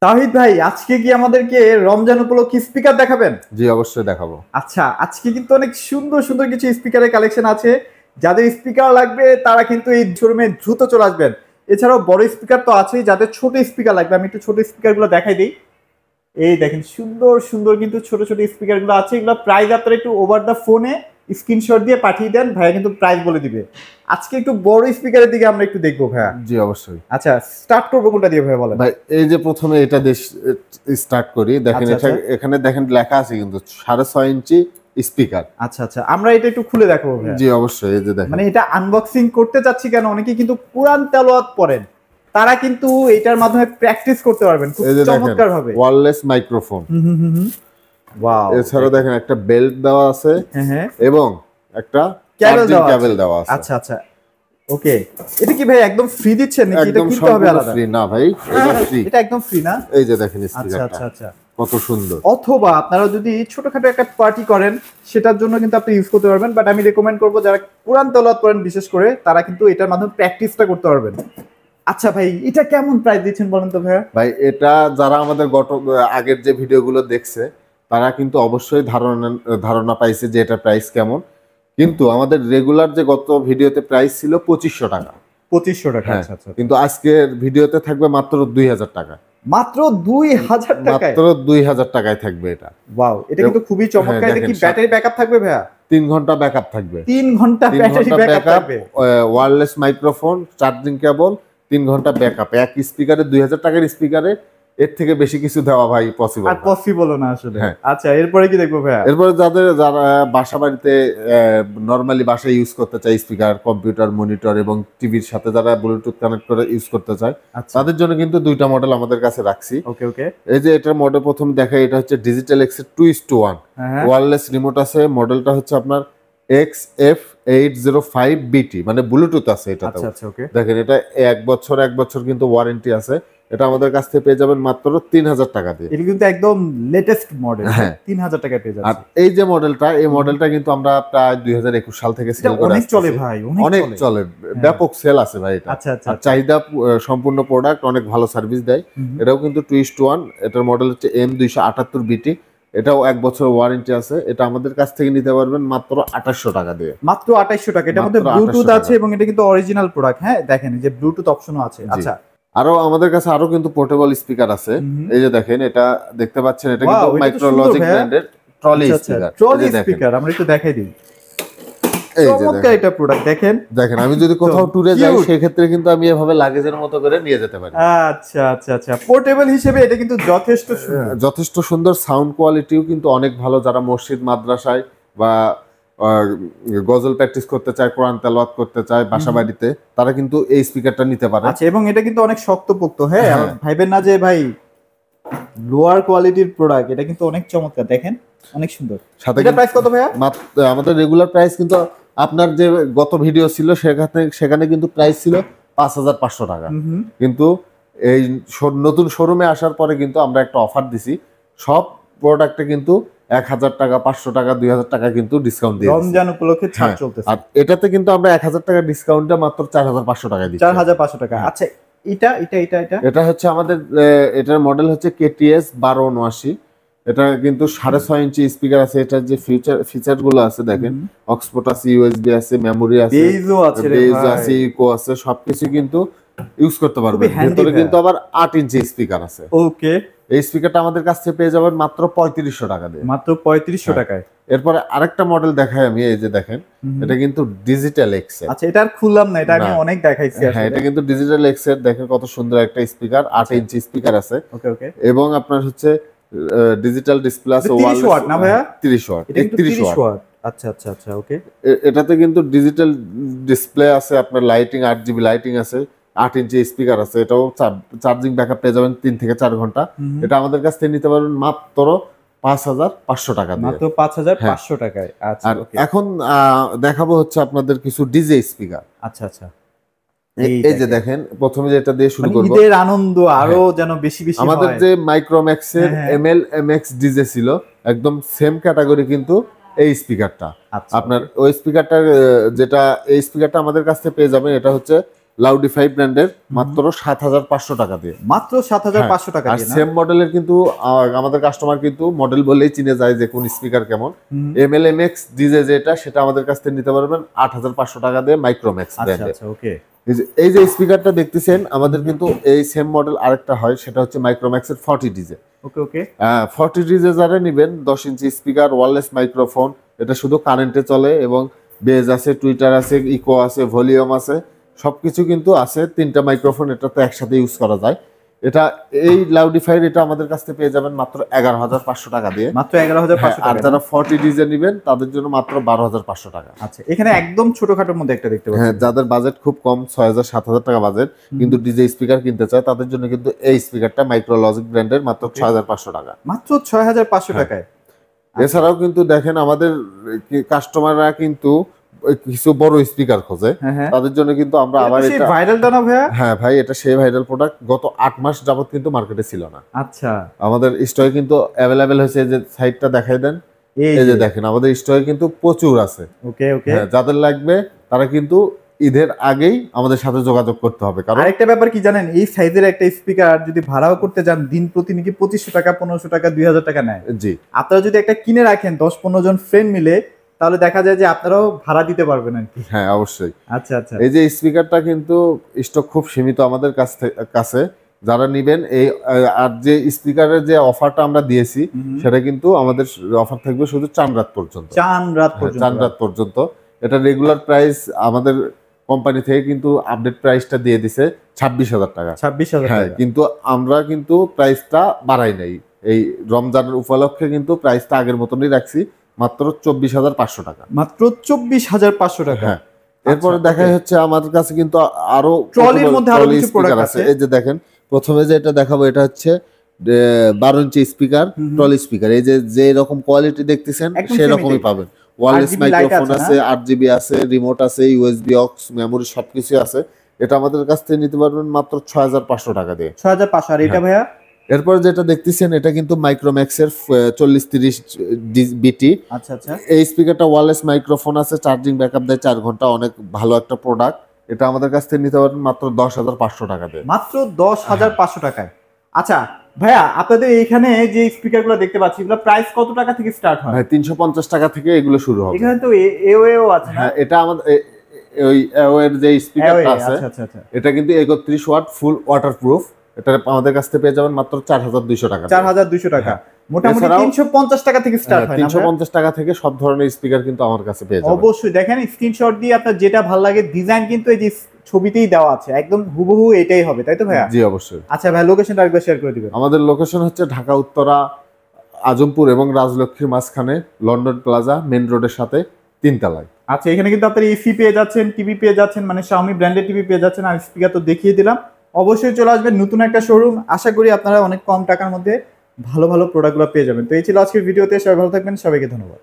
তাহিদ ভাই, আজকে কি আমাদেরকে রমজান উপলক্ষে স্পিকার দেখাবেন? জি, অবশ্যই দেখাবো। আচ্ছা, আজকে কিন্তু অনেক সুন্দর সুন্দর কিছু স্পিকারের কালেকশন আছে। যাদের স্পিকার লাগবে তারা কিন্তু এই শোরুমে দ্রুত চলে আসবেন। এছাড়াও বড় স্পিকার তো আছেই, যাদের ছোট স্পিকার লাগবে আমি একটু ছোট স্পিকার গুলো দেখাই দিই। এই দেখেন সুন্দর সুন্দর কিন্তু ছোট ছোট স্পিকার গুলো আছে। এগুলো প্রাইস আপনারা একটু ওভার দা ফোনে স্ক্রিনশট দিয়ে পাঠিয়ে দেন, ভাইয়া কিন্তু প্রাইস বলে দিবে। আজকে একটু বড় স্পিকারের দিকে আমরা একটু দেখবো ভাইয়া। জি, অবশ্যই। আচ্ছা, স্টার্ট করবো কোনটা দিয়ে ভাইয়া বলেন? ভাই, এই যে প্রথমে এটা দেশ স্টার্ট করি। দেখেন, আচ্ছা এটা আচ্ছা এখানে দেখেন লেখা আছে কিন্তু 6.5 ইঞ্চি স্পিকার। আচ্ছা আচ্ছা, আমরা এটা একটু খুলে দেখাবো ভাইয়া। জি, অবশ্যই। এই যে দেখেন, মানে এটা আনবক্সিং করতে চাচ্ছি কেন, অনেকে কিন্তু কোরআন তেলাওয়াত পড়েন, তারা কিন্তু এটার মাধ্যমে প্র্যাকটিস করতে পারবেন খুব এই যে দেখেন চমৎকার ভাবে। Wireless microphone. ওয়াও, এছাড়া দেখেন একটা বেল্ট দেওয়া আছে হ্যাঁ হ্যাঁ, এবং একটা ক্যাবেল চার্জিং দেওয়া আছে। কেবল দেওয়া আছে। আচ্ছা আচ্ছা, ওকে। এটা কি ভাই একদম ফ্রি দিচ্ছেন নাকি এটা একদম কিনতে হবে সম্পূর্ণ আলাদা? ফ্রি না ভাই, এটা ফ্রি। এটা একদম ফ্রি না? এই যে দেখেন আচ্ছা স্পিকারটা আচ্ছা আচ্ছা। কত সুন্দর। অথবা আপনারা যদি ছোটখাটো একটা পার্টি করেন সেটার জন্য কিন্তু আপনি ইউজ করতে পারবেন, বাট আমি রেকমেন্ড করবো যারা কোরআন তেলাওয়াত করেন বিশেষ করে তারা কিন্তু এটার মাধ্যমে প্র্যাকটিসটা করতে পারবেন। আচ্ছা ভাই, এটা কেমন প্রাইস দিচ্ছেন বলেন তো ভাইয়া? ভাই, এটা যারা আমাদের আগের যে ভিডিওগুলো দেখছে তারা কিন্তু অবশ্যই ধারণা পাইছে যে এটা প্রাইস কেমন। কিন্তু আমাদের রেগুলার যে গত ভিডিওতে প্রাইস ছিল 2500 টাকা। 2500 টাকা? হ্যাঁ, আচ্ছা আচ্ছা, কিন্তু আজকের ভিডিওতে থাকবে মাত্র 2000 টাকা। মাত্র 2000 টাকায়? মাত্র 2000 টাকায় থাকবে এটা। ওয়াও, এটা কিন্তু খুবই হ্যাঁ, চমৎকার। এটা কি দেখেন, ব্যাটারি ব্যাকআপ থাকবে ভাইয়া? 3 ঘন্টা ব্যাকআপ থাকবে। 3 ঘন্টা 3 ব্যাটারি ঘন্টা ব্যাকআপ ব্যাকআপ, থাকবে? ওয়্যারলেস মাইক্রোফোন, চার্জিং কেবল, 3 ঘন্টা ব্যাকআপ। এক স্পিকারে 2000 টাকার স্পিকারে এর থেকে বেশি কিছু দেওয়া ভাই পসিবল আর না। পসিবলও না আসলে। হ্যাঁ। আচ্ছা, এরপরে কি দেখবো ভাইয়া? এরপরে যারা বাসা বাড়িতে নরমালি বাসায় ইউজ করতে চায় স্পিকার, কম্পিউটার, মনিটর এবং টিভির সাথে যারা ব্লুটুথ কানেক্ট করে ইউজ করতে চায় আচ্ছা, তাদের জন্য কিন্তু দুইটা মডেল আমাদের কাছে রাখছি। ওকে ওকে। এই যে এটার মডেল প্রথম দেখাই, এটা হচ্ছে ডিজিটাল এক্সের 2:1 হ্যাঁ, ওয়্যারলেস রিমোট আছে। মডেলটা হচ্ছে আপনার XF805BT, মানে ব্লুটুথ আছে এটাতে। আচ্ছা আচ্ছা, ওকে। দেখেন, এটা 1 বছর কিন্তু ওয়ারেন্টি আছে। এটা আমাদের কাছ থেকে পেয়ে যাবেন মাত্র 3000 টাকা দিয়ে। এটা কিন্তু একদম লেটেস্ট মডেল। হ্যাঁ। 3000 টাকায় পেয়ে আর যাচ্ছে। এই যে মডেলটা, এই মডেলটা কিন্তু আমরা প্রায় 2021 সাল থেকে এটা সেল করে অনেক চলে আসতেছি। ভাই, অনেক চলে, ব্যাপক সেল আছে ভাই এটা। আচ্ছা আচ্ছা আর আচ্ছা। চাহিদা সম্পূর্ণ প্রোডাক্ট, অনেক ভালো সার্ভিস দেয়। এটাও কিন্তু 2:1। এটার মডেল হচ্ছে M278BT। এটাও 1 বছর ওয়ারেন্টি আছে। এটা আমাদের কাছ থেকে নিতে পারবেন মাত্র 2800 টাকা দিয়ে। মাত্র 2800 টাকা। এটার মধ্যে মাত্র ব্লুটুথ 2800 আছে এবং এটা কিন্তু অরিজিনাল প্রোডাক্ট। হ্যাঁ, দেখেন এই যে ব্লুটুথ অপশনও আছে। জি। আচ্ছা, আরো আমাদের কাছে আরো কিন্তু পোর্টেবল স্পিকার আছে। এই যে দেখেন, এটা দেখতে পাচ্ছেন, এটা কিন্তু ওয়াও, এটা তো মাইক্রোলজিক সুন্দর ভাইয়া। ব্র্যান্ডের ট্রলি আচ্ছা আচ্ছা, স্পিকার। ট্রলি এই যে দেখেন, স্পিকার আমরা একটু দেখাই দিই। এই যে চমৎকার দেখেন, এটা প্রোডাক্ট, দেখেন। দেখেন আমি যদি কোথাও একদম ট্যুরে যাই cute। সেক্ষেত্রে কিন্তু আমি এভাবে লাগেজের মতো করে নিয়ে যেতে পারি। আচ্ছা আচ্ছা আচ্ছা, পোর্টেবল হিসেবে এটা কিন্তু যথেষ্ট সুন্দর। যথেষ্ট সুন্দর, সাউন্ড কোয়ালিটিও কিন্তু অনেক ভালো। যারা মসজিদ মাদ্রাসায় বা গজল প্র্যাকটিস করতে চায়, কোরআন তেলাওয়াত করতে চায় বাসা বাড়িতে, তারা কিন্তু এই স্পিকারটা নিতে পারে। আচ্ছা, এবং এটা কিন্তু অনেক শক্তপোক্ত। হ্যাঁ, হ্যাঁ। ভাইবেন না যে ভাই লোয়ার কোয়ালিটির প্রোডাক্ট। এটা কিন্তু অনেক চমৎকার, দেখেন অনেক সুন্দর। সাথে এটা প্রাইস কত ভাইয়া? আমাদের রেগুলার প্রাইস কিন্তু, আপনার যে গত ভিডিও ছিল সেখানে কিন্তু প্রাইস ছিল 5500 টাকা। কিন্তু এই নতুন শোরুমে আসার পরে কিন্তু আমরা একটা অফার দিছি, সব প্রোডাক্টে কিন্তু 1000 টাকা, 500 টাকা, 2000 টাকা কিন্তু ডিসকাউন্ট দিয়ে রমজান উপলক্ষে ছাড় হ্যাঁ। চলতেছে। আর এটাতে কিন্তু আমরা 1000 টাকা ডিসকাউন্টে মাত্র 4500 টাকা দিচ্ছি। 4500 টাকা। আচ্ছা, এটা এটা এটা এটা এটা হচ্ছে আমাদের এটার মডেল হচ্ছে KTS 1279। এটা কিন্তু 6.5 ইঞ্চি স্পিকার আছে। এটার যে ফিচার গুলো আছে দেখেন, অক্সফোর্ড আছে, ইউএসবি আছে, মেমোরি আছে, বেজও আছে রে বেজ ভাই। আছে, ইকো আছে, সবকিছু কিন্তু ইউজ করতে পারবেন। খুবই handy ভিতরে ভাই। কিন্তু আবার 8 ইঞ্চি স্পিকার আছে। ওকে, এই স্পিকারটা আমাদের কাছ থেকে পেয়ে যাবেন মাত্র 3500 টাকা দিয়ে। মাত্র 3500 টাকায়। এরপরে আরেকটা মডেল দেখাই আমি, এই যে দেখেন, এটা কিন্তু ডিজিটাল এক্স এর। আচ্ছা, এটা আর খুললাম না, এটা আমি না। অনেক দেখাইছি হ্যাঁ, আসলে। এটা কিন্তু ডিজিটাল এক্স এর। দেখেন কত সুন্দর একটা স্পিকার, 8 ইঞ্চি স্পিকার আছে। ওকে ওকে। এবং আপনার হচ্ছে ডিজিটাল ডিসপ্লে আছে, 30 ওয়াট না ভাইয়া? 30 ওয়াট, এটা কিন্তু 31 30 ওয়াট। ওয়াট। আচ্ছা আচ্ছা আচ্ছা, ওকে। এটাতে কিন্তু ডিজিটাল ডিসপ্লে আছে, আপনার লাইটিং, 8 জিবি লাইটিং আছে, 8 ইঞ্চি স্পিকার আছে। এটাও চার্জিং ব্যাকআপ পেয়ে যাবেন 3 থেকে 4 ঘন্টা। এটা আমাদের কাছ থেকে নিতে পারবেন মাত্র 5500 টাকা দিয়ে। মাত্র 5500 টাকায়। আচ্ছা, আর ওকে। এখন দেখাবো হচ্ছে আপনাদের কিছু ডিজে স্পিকার। আচ্ছা আচ্ছা, এই যে দেখেন, প্রথমে যেটা দিয়ে শুরু মানে করব। ঈদের আনন্দ আরো যেন বেশি বেশি আমাদের হয়। যে মাইক্রোম্যাক্স এর হ্যাঁ, হ্যাঁ। ML-MX ডিজে ছিল, একদম সেম ক্যাটাগরি কিন্তু এই স্পিকারটা। আচ্ছা, আপনার ওই স্পিকারটা, যেটা এই স্পিকারটা আমাদের কাছ থেকে পেয়ে যাবেন, এটা হচ্ছে লাউডিফাই ব্র্যান্ডের মাত্র 7,500 টাকা দিয়ে। মাত্র 7,500 টাকা আর দিয়ে না? সেম মডেলের কিন্তু আমাদের কাস্টমার কিন্তু মডেল বললেই চিনে যায় যে কোন স্পিকার কেমন। MLMX ডিজে যেটা সেটা আমাদের কাছ থেকে নিতে পারবেন 8,500 টাকা দিয়ে মাইক্রোম্যাক্স আচ্ছা ব্র্যান্ডের। আচ্ছা ওকে। এই যে স্পিকারটা দেখতেছেন আমাদের কিন্তু এই সেম মডেল আরেকটা হয়, সেটা হচ্ছে মাইক্রোম্যাক্সের 40 ডিজে। ওকে ওকে। 40 ডিজে যারা নেবেন 10 ইঞ্চি স্পিকার, ওয়্যারলেস মাইক্রোফোন, এটা শুধু কারেন্টে চলে এবং বেজ আছে, টুইটার আছে, ইকো আছে, ভলিউম আছে, সবকিছু কিন্তু আছে। 3টা মাইক্রোফোন এটাতে একসাথে ইউজ করা যায়। এটা এই লাউডিফায়ার এটা আমাদের কাছ থেকে পেয়ে যাবেন মাত্র 11,500 টাকা দিয়ে। মাত্র 11,500 আর টাকা। যারা 40 ডিজে নেবেন তাদের জন্য মাত্র 12,500 টাকা। আচ্ছা এখানে একদম ছোটখাটোর মধ্যে একটা দেখতে পাচ্ছি। হ্যাঁ, যাদের বাজেট খুব কম 6,000 7,000 টাকা বাজেট কিন্তু ডিজে স্পিকার কিনতে চায় তাদের জন্য কিন্তু এই স্পিকারটা মাইক্রোলজিক ব্র্যান্ডের মাত্র 6,500 টাকা। মাত্র 6,500 টাকায়। এছাড়াও কিন্তু দেখেন আমাদের কাস্টমাররা কিন্তু কিছু বড় স্পিকার খোঁজে, তাদের জন্য কিন্তু আমরা আবার এটা ভাইরালটা না ভাইয়া? হ্যাঁ ভাই, এটা সেই ভাইরাল প্রোডাক্ট। গত 8 মাস যাবত কিন্তু মার্কেটে ছিল না। আচ্ছা আমাদের স্টকে কিন্তু অ্যাভেলেবেল হয়েছে। এই যে সাইটটা দেখাই দেন, এই যে দেখেন আমাদের স্টকে কিন্তু প্রচুর আছে। ওকে ওকে। যাদের লাগবে তারা কিন্তু ঈদের আগেই আমাদের সাথে যোগাযোগ করতে হবে। কারণ আরেকটা ব্যাপার কি জানেন, এই সাইজের একটা স্পিকার যদি ভাড়াও করতে যান দিন প্রতি নাকি 2,500 টাকা 1,500 টাকা 2,000 টাকা নেয়। জি, আপনারা যদি একটা কিনে রাখেন 10-15 জন ফ্রেন্ড মিলে তাহলে দেখা যায় যে আপনারাও ভাড়া দিতে পারবেন আর কি। হ্যাঁ অবশ্যই। আচ্ছা আচ্ছা। এই যে স্পিকারটা কিন্তু স্টক খুব সীমিত আমাদের কাছে। যারা নিবেন এই আর যে স্পিকারের যে অফারটা আমরা দিয়েছি সেটা কিন্তু আমাদের অফার থাকবে শুধু চান রাত পর্যন্ত। চান রাত পর্যন্ত। এটা রেগুলার প্রাইস আমাদের কোম্পানি থেকে কিন্তু আপডেট প্রাইসটা দিয়ে দিছে 26,000 টাকা। 26,000 হ্যাঁ, টাকা। কিন্তু আমরা কিন্তু প্রাইসটা বাড়াই নাই। এই রমজানের উপলক্ষে কিন্তু প্রাইসটা আগের মতনই রাখছি মাত্র 24,500 টাকা। মাত্র 24,500 টাকা। হ্যাঁ, এরপরে দেখা হচ্ছে আমাদের কাছে কিন্তু আরো ট্রলির মধ্যে আরো কিছু প্রোডাক্ট আছে। এই যে দেখেন প্রথমে যে এটা দেখাবো এটা হচ্ছে 12 ইঞ্চি স্পিকার, ট্রলি স্পিকার। এই যে এরকম কোয়ালিটি দেখতেছেন সেই রকমই পাবেন। ওয়্যারলেস মাইক্রোফোন আছে, 8GB আছে, রিমোট আছে, USB অক্স, মেমোরি সবকিছু আছে। এটা আমাদের কাছ থেকে নিতে পারবেন মাত্র 6,500 টাকা দিয়ে। 6,500। আর এটা ভাইয়া? এরপর যেটা দেখতেছেন এটা কিন্তু মাইক্রোম্যাক্সের 4030 বিটি। আচ্ছা আচ্ছা। এই স্পিকারটা ওয়্যারলেস মাইক্রোফোন আছে, চার্জিং ব্যাকআপ দেয় 4 ঘন্টা, অনেক ভালো একটা প্রোডাক্ট। এটা আমাদের কাছ থেকে নিতে পারবেন মাত্র 10,500 টাকা দিয়ে। মাত্র 10,500 টাকায়। আচ্ছা ভাইয়া আপনাদের এইখানে যে স্পিকারগুলো দেখতে পাচ্ছি এগুলো প্রাইস কত টাকা থেকে স্টার্ট হয়? ভাই 350 টাকা থেকে এগুলো শুরু হবে। এখানে তো এও আছে না? হ্যাঁ, এটা আমাদের ওই এর যে স্পিকারটা আছে আচ্ছা আচ্ছা। এটা কিন্তু 31 ওয়াট ফুল ওয়াটারপ্রুফ। এটা আমাদের কাছ থেকে পেয়ে যাবেন মাত্র 4,200 টাকা। 4,200 টাকা। মোটামুটি 350 টাকা থেকে স্টার্ট হয় না? 350 টাকা থেকে সব ধরনের স্পিকার কিন্তু আমার কাছে পেয়ে যাবেন। অবশ্যই দেখেন স্ক্রিনশট দিয়ে আপনার যেটা ভালো লাগে, ডিজাইন কিন্তু এই যে ছবিতেই দেওয়া আছে, একদম হুবহু এটাই হবে, তাই তো ভাইয়া? জি অবশ্যই। আচ্ছা ভাই লোকেশনটা আরেকবার শেয়ার করে দিবেন। আমাদের লোকেশন হচ্ছে ঢাকা উত্তরা, আজমপুর এবং রাজলক্ষ্মীর মাঝখানে, লন্ডন প্লাজা মেইন রোডের সাথে 3 তলায়। আচ্ছা এখানে কিন্তু আপনারা এসি পেয়ে যাচ্ছেন, টিভি পেয়ে যাচ্ছেন, মানে Xiaomi ব্র্যান্ডের টিভি পেয়ে যাচ্ছেন, আর স্পিকার তো দেখিয়ে দিলাম। অবশ্যই চলে আসবেন, নতুন একটা শোরুম। আশা করি আপনারা অনেক কম টাকার মধ্যে ভালো ভালো প্রোডাক্টগুলো পেয়ে যাবেন। তো এই ছিল আজকের ভিডিওতে। সবাই ভালো থাকবেন, সবাইকে ধন্যবাদ।